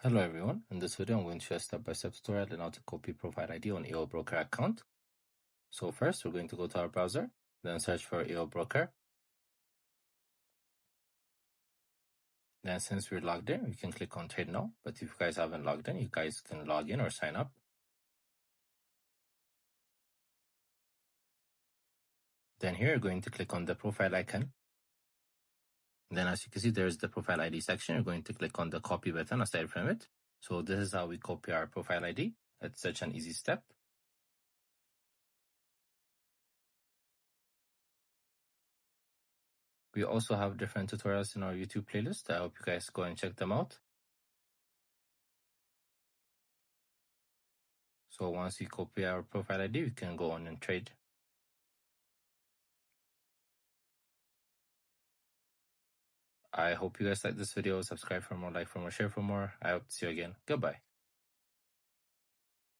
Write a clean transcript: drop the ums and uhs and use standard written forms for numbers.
Hello everyone, in this video I'm going to show a step-by-step tutorial on how to copy profile ID on AO Broker account. So first we're going to go to our browser, then search for AO Broker. Then since we're logged in, we can click on Trade Now, but if you guys haven't logged in, you guys can log in or sign up. Then here you're going to click on the profile icon. Then as you can see, there's the profile ID section. You're going to click on the copy button aside from it. So this is how we copy our profile ID. It's such an easy step. We also have different tutorials in our YouTube playlist. I hope you guys go and check them out. So once we copy our profile ID, we can go on and trade. I hope you guys like this video. Subscribe for more, like for more, share for more. I hope to see you again. Goodbye.